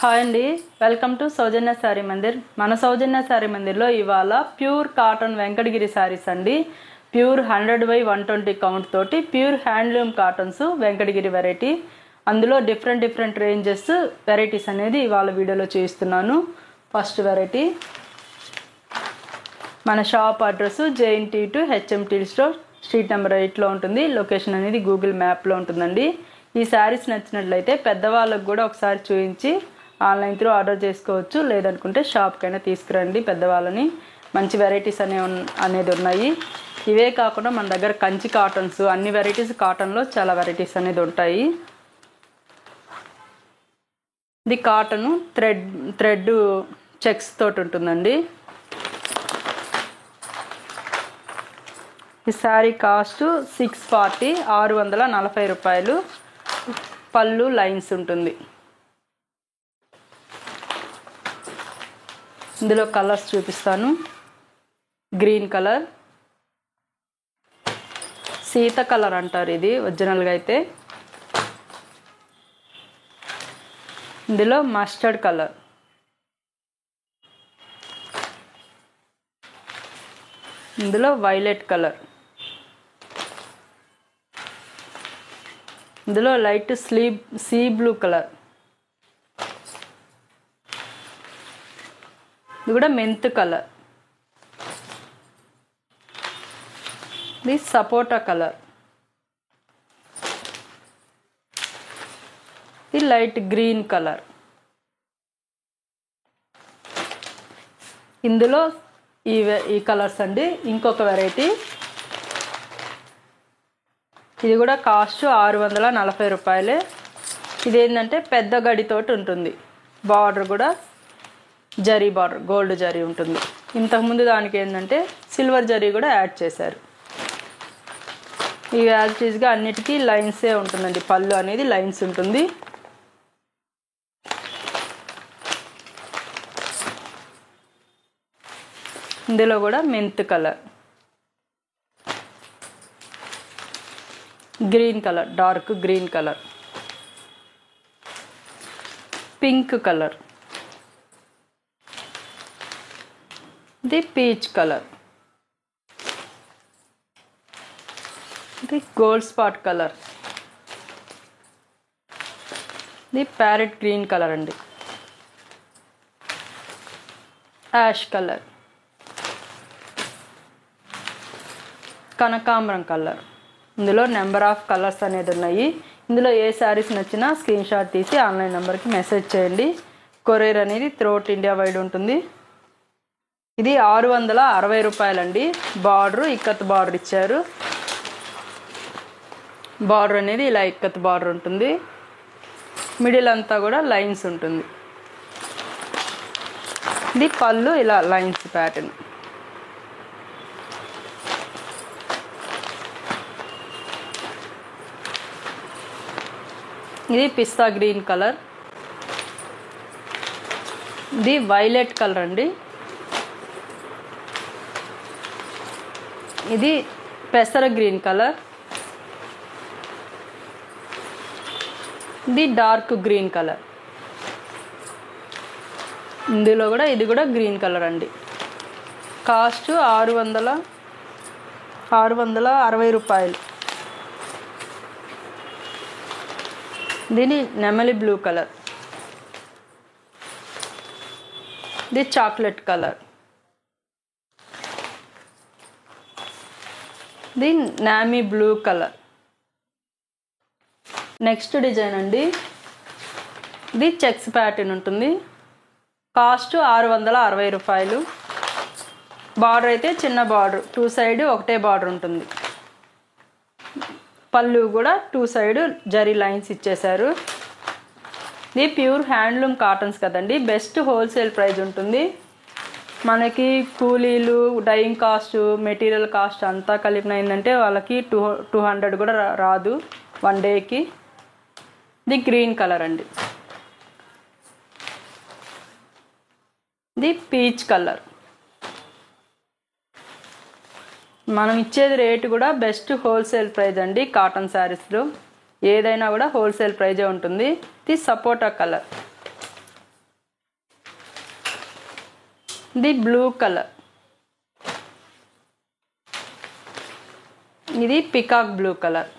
Hi అండి, welcome to సౌజన్య శారీ మందిర్. మన సౌజన్య శారీ మందిర్లో ఇవాళ ప్యూర్ కాటన్ వెంకటగిరి శారీస్ అండి. ప్యూర్ 100/120 కౌంట్ తోటి pure handloom cottons Venkatagiri variety. అందులో డిఫరెంట్ రేంజెస్ వెరైటీస్ అనేది ఇవాళ వీడియోలో చూపిస్తున్నాను. ఫస్ట్ వెరైటీ మన shop address JNT2 HMT store, street number 8లో ఉంటుంది. లొకేషన్ అనేది గూగుల్ మ్యాప్లో ఉంటుందండి. ఈ శారీస్ నచ్చినట్లయితే పెద్దవాళ్ళకు కూడా ఒకసారి చూపించి ఆన్లైన్ త్రూ ఆర్డర్ చేసుకోవచ్చు. లేదనుకుంటే షాప్కైనా తీసుకురండి పెద్దవాళ్ళని. మంచి వెరైటీస్ అనేది ఉన్నాయి. ఇవే కాకుండా మన దగ్గర కంచి కాటన్స్, అన్ని వెరైటీస్ కాటన్లో చాలా వెరైటీస్ అనేది ఉంటాయి. ఇది కాటను థ్రెడ్ చెక్స్ తోటి ఉంటుందండి. ఈ శారీ కాస్ట్ 640, 640 రూపాయలు. పళ్ళు లైన్స్ ఉంటుంది. ఇందులో కలర్స్ చూపిస్తాను. గ్రీన్ కలర్, సీత కలర్ అంటారు ఇది ఒరిజినల్గా అయితే. ఇందులో మస్టర్డ్ కలర్, ఇందులో వైలెట్ కలర్, ఇందులో లైట్ సీ బ్లూ కలర్, ఇది కూడా మెంత్ కలర్, ఇది సపోటా కలర్, ఇది లైట్ గ్రీన్ కలర్. ఇందులో ఈ కలర్స్ అండి. ఇంకొక వెరైటీ, ఇది కూడా కాస్ట్ 640 రూపాయలే. ఇది ఏంటంటే పెద్ద గడితోటి ఉంటుంది. బార్డర్ కూడా జరీ బార్డర్, గోల్డ్ జరీ ఉంటుంది. ఇంతకుముందు దానికి ఏంటంటే సిల్వర్ జరీ కూడా యాడ్ చేశారు. ఇవి యాజ్ టీజ్గా అన్నిటికీ లైన్సే ఉంటుందండి. పళ్ళు అనేది లైన్స్ ఉంటుంది. ఇందులో కూడా mint colour, green colour, dark green colour, pink colour, ఇది పీచ్ కలర్, ఇది గోల్డ్ స్పాట్ కలర్, ఇది ప్యారెట్ గ్రీన్ కలర్ అండి, యాష్ కలర్, కనకాంబరం కలర్. ఇందులో నెంబర్ ఆఫ్ కలర్స్ అనేది ఉన్నాయి. ఇందులో ఏ శారీస్ నచ్చినా స్క్రీన్ షాట్ తీసి ఆన్లైన్ నెంబర్కి మెసేజ్ చేయండి. కొరియర్ అనేది త్రూఅవుట్ ఇండియా వైడ్ ఉంటుంది. ఇది 660 రూపాయలండి. బార్డరు ఇక్కత్ బార్డర్ ఇచ్చారు. బార్డర్ అనేది ఇలా ఇక్కత్ బార్డర్ ఉంటుంది. మిడిల్ అంతా కూడా లైన్స్ ఉంటుంది. ఇది పళ్ళు ఇలా లైన్స్ ప్యాటర్న్. ఇది పిస్తా గ్రీన్ కలర్, ఇది వైలెట్ కలర్ అండి, ఇది పెసర గ్రీన్ కలర్, ఇది డార్క్ గ్రీన్ కలర్. ఇందులో కూడా ఇది కూడా గ్రీన్ కలర్ అండి. కాస్ట్ 660 రూపాయలు. దీని నెమలి బ్లూ కలర్, ఇది చాక్లెట్ కలర్, ఇది నామీ బ్లూ కలర్. నెక్స్ట్ డిజైన్ అండి, ఇది చెక్స్ ప్యాటర్న్ ఉంటుంది. కాస్ట్ 660 రూపాయలు. బార్డర్ అయితే చిన్న బార్డర్, 2 సైడ్ ఒకటే బార్డర్ ఉంటుంది. పళ్ళు కూడా 2 సైడ్ జరీ లైన్స్ ఇచ్చేశారు. ఇది ప్యూర్ హ్యాండ్లూమ్ కాటన్స్ కదండి. బెస్ట్ హోల్సేల్ ప్రైస్ ఉంటుంది. మనకి కూలీలు, డైయింగ్ కాస్ట్, మెటీరియల్ కాస్ట్ అంతా కలిపినైందంటే వాళ్ళకి 200 కూడా రాదు 1 డేకి. ఇది గ్రీన్ కలర్ అండి, ఇది పీచ్ కలర్. మనం ఇచ్చేది రేటు కూడా బెస్ట్ హోల్సేల్ ప్రైస్ అండి. కాటన్ శారీస్లో ఏదైనా కూడా హోల్సేల్ ప్రైజే ఉంటుంది. ఇది సపోటా కలర్, ఇది బ్లూ కలర్, ఇది పికాక్ బ్లూ కలర్,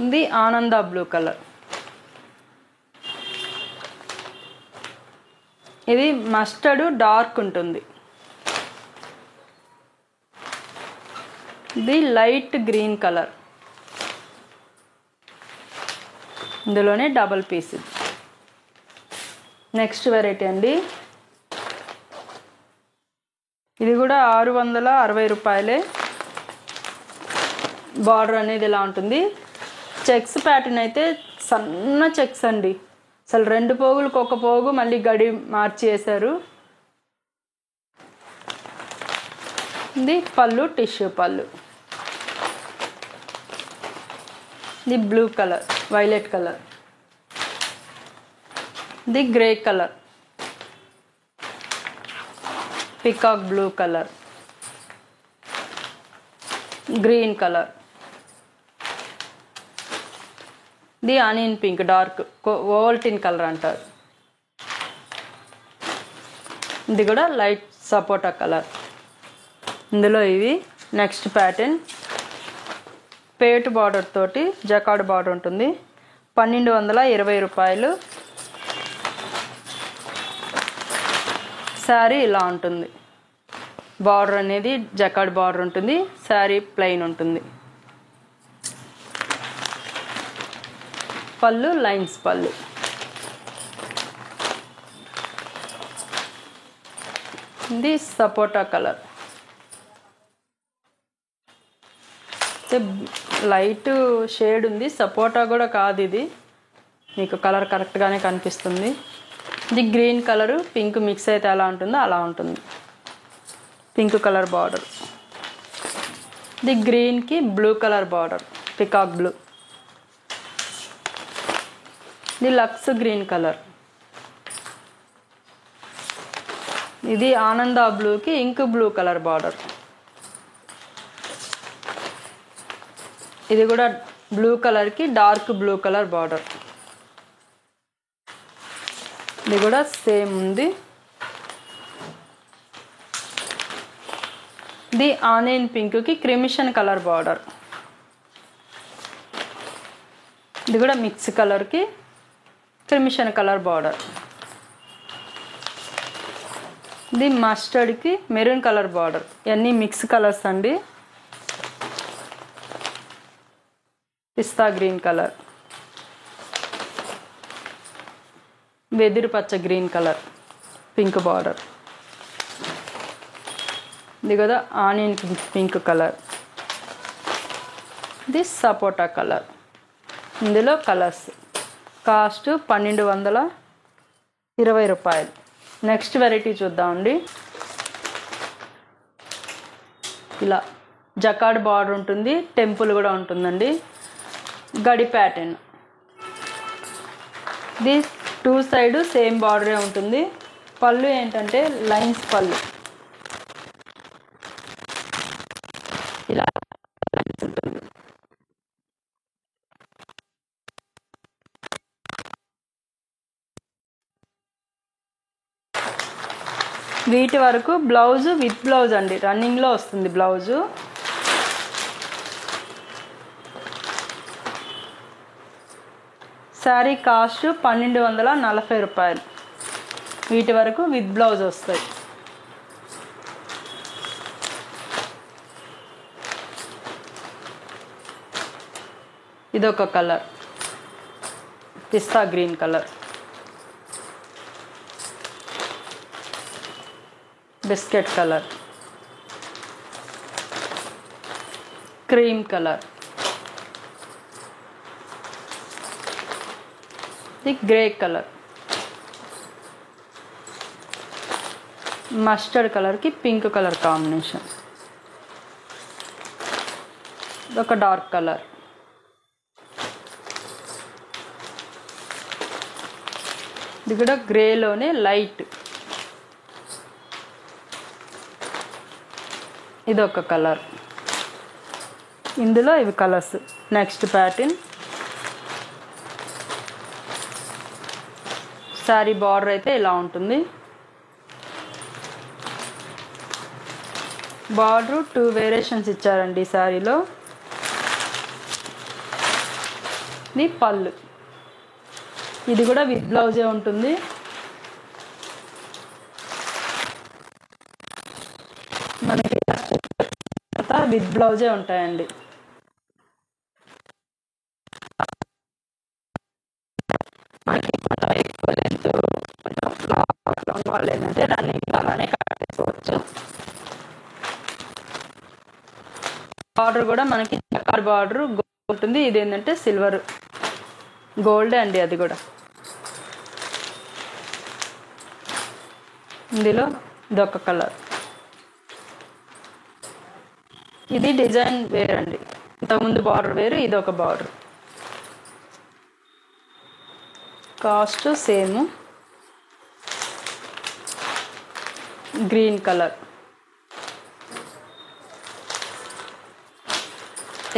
ఇది ఆనంద బ్లూ కలర్, ఇది మస్టర్డ్ డార్క్ ఉంటుంది, ఇది లైట్ గ్రీన్ కలర్, ఇందులోనే డబల్ పీస్. నెక్స్ట్ వెరైటీ అండి, ఇది కూడా 660 రూపాయలే. బార్డర్ అనేది ఇలా ఉంటుంది. చెక్స్ ప్యాటర్న్ అయితే సన్న చెక్స్ అండి, అసలు 2 పోగులకు ఒక పోగు మళ్ళీ గడి మార్చి వేశారు. ఇది పళ్ళు, టిష్యూ పళ్ళు. ఇది బ్లూ కలర్, వైలెట్ కలర్, ఇది grey colour, peacock blue colour, green colour, ఇది ఆనియన్ పింక్ డార్క్ ఓవల్టిన్ కలర్ అంటారు, ఇది కూడా లైట్ సపోటా కలర్. ఇందులో ఇవి నెక్స్ట్ ప్యాటర్న్ పేట్ బార్డర్ తోటి జకార్డ్ బార్డర్ ఉంటుంది. 1220 రూపాయలు. శారీ ఇలా ఉంటుంది, బార్డర్ అనేది జకార్డ్ బార్డర్ ఉంటుంది, శారీ ప్లెయిన్ ఉంటుంది, పళ్ళు లైన్స్ పళ్ళు. ఇది సపోటా కలర్, లైట్ షేడ్ ఉంది, సపోటా కూడా కాదు, ఇది మీకు కలర్ కరెక్ట్గానే కనిపిస్తుంది. ఇది గ్రీన్ కలరు పింక్ మిక్స్ అయితే ఎలా ఉంటుందో అలా ఉంటుంది, పింక్ కలర్ బార్డర్. ఇది గ్రీన్కి blue colour border, peacock blue. ఇది లక్స్ గ్రీన్ కలర్, ఇది ఆనంద బ్లూకి ఇంక్ బ్లూ కలర్ బార్డర్. ఇది కూడా బ్లూ కలర్కి డార్క్ బ్లూ కలర్ బార్డర్, ఇది కూడా సేమ్ ఉంది. ఇది ఆనియన్ పింక్కి క్రిమిషన్ కలర్ బార్డర్, ఇది కూడా మిక్స్ కలర్కి క్రిమిషన్ కలర్ బార్డర్. ఇది మస్టర్డ్కి మెరూన్ కలర్ బార్డర్. ఇవన్నీ మిక్స్ కలర్స్ అండి. పిస్తా గ్రీన్ కలర్, వెదురు పచ్చ గ్రీన్ కలర్, పింక్ బార్డర్. ఇది కదా ఆనియన్ పింక్ కలర్, ఇది సపోటా కలర్. ఇందులో కలర్స్. కాస్ట్ 1220 రూపాయలు. నెక్స్ట్ వెరైటీ చూద్దామండి. ఇలా జకార్డ్ బార్డర్ ఉంటుంది, టెంపుల్ కూడా ఉంటుందండి, గడి ప్యాటర్న్. ఇది 2 సైడ్ సేమ్ బార్డరే ఉంటుంది. పళ్ళు ఏంటంటే లైన్స్ పళ్ళు, ఇలా లైన్స్ ఉంటుంది. వీటి వరకు బ్లౌజ్ విత్ బ్లౌజ్ అండి, రన్నింగ్లో వస్తుంది బ్లౌజు. శారీ కాస్ట్ 1240 రూపాయలు. వీటి వరకు విత్ బ్లౌజ్ వస్తాయి. ఇదొక colour, pista green colour, biscuit colour, cream colour, ఇది గ్రే కలర్, మస్టర్డ్ కలర్కి పింక్ కలర్ కాంబినేషన్, ఇదొక డార్క్ కలర్, ఇది కూడా గ్రేలోనే లైట్, ఇదొక కలర్. ఇందులో ఇవి colours. Next pattern sari border అయితే ఇలా ఉంటుంది. బార్డర్ 2 వేరియేషన్స్ ఇచ్చారండి ఈ శారీలో. ఇది పళ్ళు, ఇది కూడా విత్ బ్లౌజే ఉంటుంది. మనకి విత్ బ్లౌజే ఉంటాయండి. మనకి ఎక్కువ లెంత్ వాళ్ళు ఏంటంటే రన్నింగ్ అలానే కట్ చేసుకోవచ్చు. బార్డర్ కూడా మనకి చక్కర్ బార్డర్ ఉంటుంది. ఇది ఏంటంటే సిల్వర్ గోల్డ్ అండి, అది కూడా. ఇందులో ఇదొక కలర్. ఇది డిజైన్ వేరు అండి, ఇంతకుముందు బార్డర్ వేరు, ఇది ఒక border. Cost same. Green colour,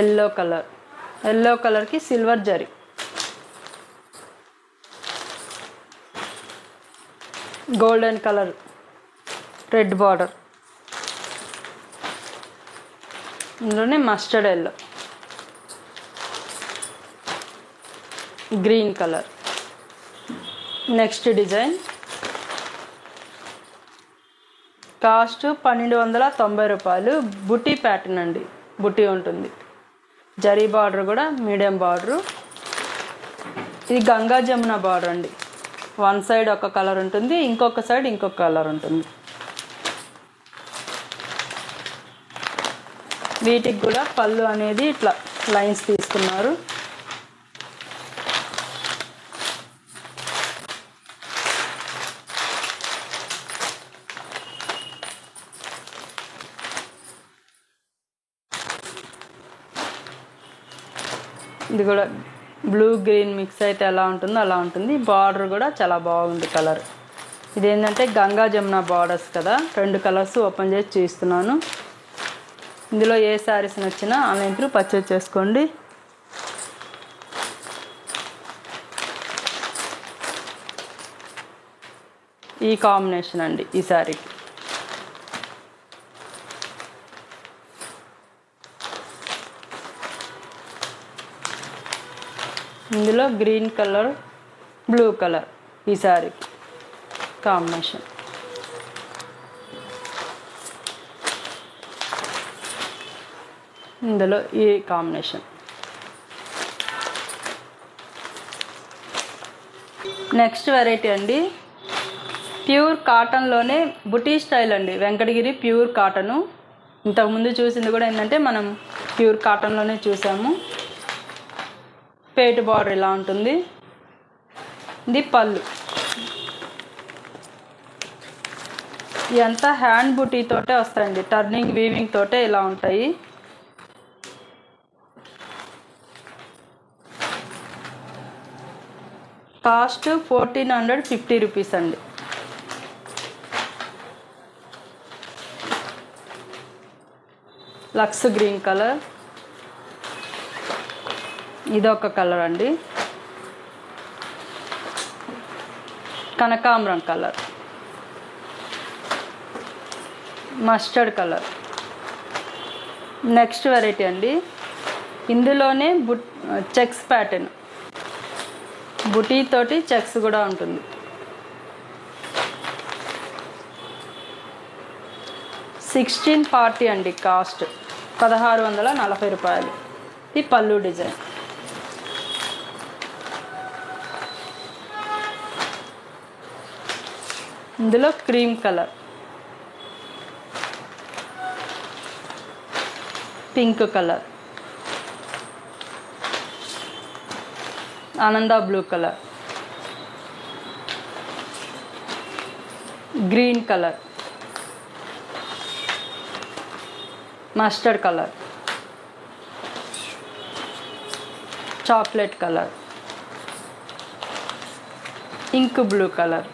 yellow colour, yellow కలర్కి silver zari. Golden colour, red border, ఇందులోనే mustard yellow, green colour. Next design. Cost 1290 రూపాయలు. బుటీ ప్యాటర్న్ అండి, బుటీ ఉంటుంది. జరీ బార్డర్ కూడా మీడియం బార్డరు. ఇది గంగా జమున బార్డర్ అండి. వన్ సైడ్ ఒక కలర్ ఉంటుంది, ఇంకొక సైడ్ ఇంకొక కలర్ ఉంటుంది. వీటికి కూడా పళ్ళు అనేది ఇట్లా లైన్స్ తీసుకున్నారు. ఇది కూడా బ్లూ గ్రీన్ మిక్స్ అయితే ఎలా ఉంటుందో అలా ఉంటుంది. బార్డర్ కూడా చాలా బాగుంది కలర్. ఇదేంటంటే గంగా జమున బార్డర్స్ కదా, 2 కలర్స్ ఓపెన్ చేసి చూస్తున్నాను. ఇందులో ఏ శారీస్ నచ్చినా ఆన్లైన్ త్రూ పర్చేజ్ చేసుకోండి. ఈ కాంబినేషన్ అండి ఈ శారీకి. ఇందులో గ్రీన్ కలర్, బ్లూ కలర్ ఈ శారీకి కాంబినేషన్. ఇందులో ఈ కాంబినేషన్. నెక్స్ట్ వెరైటీ అండి, ప్యూర్ కాటన్లోనే బుటీ స్టైల్ అండి. Venkatagiri pure cotton. ఇంతకుముందు చూసింది కూడా ఏంటంటే మనం ప్యూర్ కాటన్లోనే చూసాము. పేట బార్డర్ ఇలా ఉంటుంది. ఇది పళ్ళు. ఇదంతా హ్యాండ్ బుటీ తోటే వస్తాయండి, టర్నింగ్ వీవింగ్ తోటే ఇలా ఉంటాయి. కాస్ట్ 1450 రూపీస్ అండి. లక్స్ గ్రీన్ కలర్, ఇదొక కలర్ అండి. కనకాంబరం colour, mustard colour. Next variety అండి, ఇందులోనే చెక్స్ ప్యాటర్న్, బుటీ తోటి చెక్స్ కూడా ఉంటుంది. $1640 అండి కాస్ట్, 1640 రూపాయలు. ఇది పళ్ళు డిజైన్. ఇందులో క్రీమ్ కలర్, పింక్ కలర్, ఆనంద blue colour, green colour, mustard colour, chocolate colour, ink blue colour.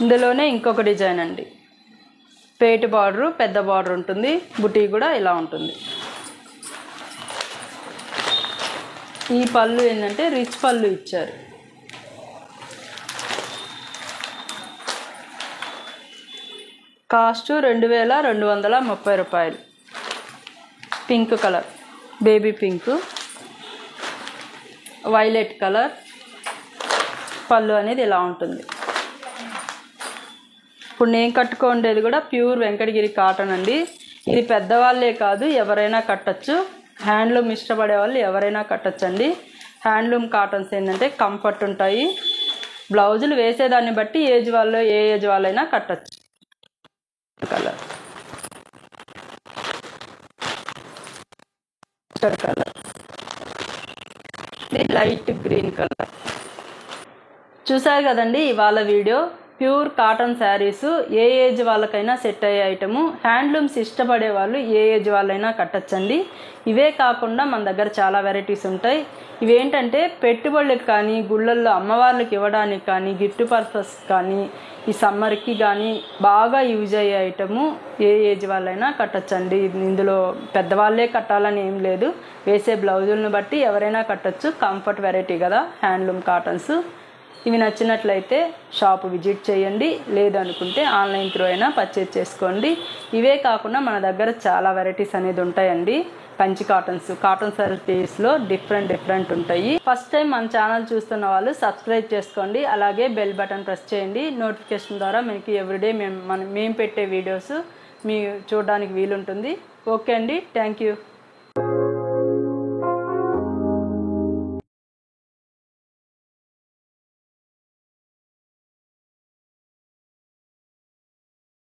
ఇందులోనే ఇంకొక డిజైన్ అండి, పేట బార్డర్ పెద్ద బార్డర్ ఉంటుంది, బుటీ కూడా ఇలా ఉంటుంది. ఈ పళ్ళు ఏంటంటే రిచ్ పళ్ళు ఇచ్చారు. కాస్ట్ 2230 రూపాయలు. Pink colour, baby pink, violet colour. పళ్ళు అనేది ఇలా ఉంటుంది. ఇప్పుడు నేను కట్టుకోండేది కూడా ప్యూర్ వెంకటగిరి కాటన్ అండి. ఇది పెద్దవాళ్ళే కాదు ఎవరైనా కట్టచ్చు. హ్యాండ్లూమ్ ఇష్టపడే వాళ్ళు ఎవరైనా కట్టచ్చండి. హ్యాండ్లూమ్ కాటన్స్ ఏంటంటే కంఫర్ట్ ఉంటాయి. బ్లౌజులు వేసేదాన్ని బట్టి ఏజ్ వాళ్ళు ఏ ఏజ్ వాళ్ళైనా కట్టచ్చు. Colour, colour, light green colour. చూసారు కదండి ఇవాళ వీడియో. ప్యూర్ కాటన్ శారీస్ ఏ ఏజ్ వాళ్ళకైనా సెట్ అయ్యే ఐటము. హ్యాండ్లూమ్స్ ఇష్టపడే వాళ్ళు ఏ ఏజ్ వాళ్ళైనా కట్టచ్చండి. ఇవే కాకుండా మన దగ్గర చాలా వెరైటీస్ ఉంటాయి. ఇవేంటంటే పెట్టుబడులకు కానీ, గుళ్ళల్లో అమ్మవార్లకు ఇవ్వడానికి కానీ, గిఫ్ట్ పర్పస్ కానీ, ఈ సమ్మర్కి కానీ బాగా యూజ్ అయ్యే ఐటము. ఏ ఏజ్ వాళ్ళైనా కట్టచ్చండి. ఇందులో పెద్దవాళ్ళే కట్టాలని ఏం లేదు. వేసే బ్లౌజులను బట్టి ఎవరైనా కట్టచ్చు. కంఫర్ట్ వెరైటీ కదా హ్యాండ్లూమ్ కాటన్స్. ఇవి నచ్చినట్లయితే షాప్ విజిట్ చేయండి. లేదనుకుంటే ఆన్లైన్ త్రూ అయినా పర్చేజ్ చేసుకోండి. ఇవే కాకుండా మన దగ్గర చాలా వెరైటీస్ అనేది ఉంటాయండి. కంచి కాటన్స్, కాటన్ శారీస్లో డిఫరెంట్ ఉంటాయి. ఫస్ట్ టైం మన ఛానల్ చూస్తున్న వాళ్ళు సబ్స్క్రైబ్ చేసుకోండి. అలాగే బెల్ బటన్ ప్రెస్ చేయండి. నోటిఫికేషన్ ద్వారా మీకు ఎవ్రీడే మేము పెట్టే వీడియోస్ మీ చూడడానికి వీలుంటుంది. ఓకే అండి, థ్యాంక్ యూ.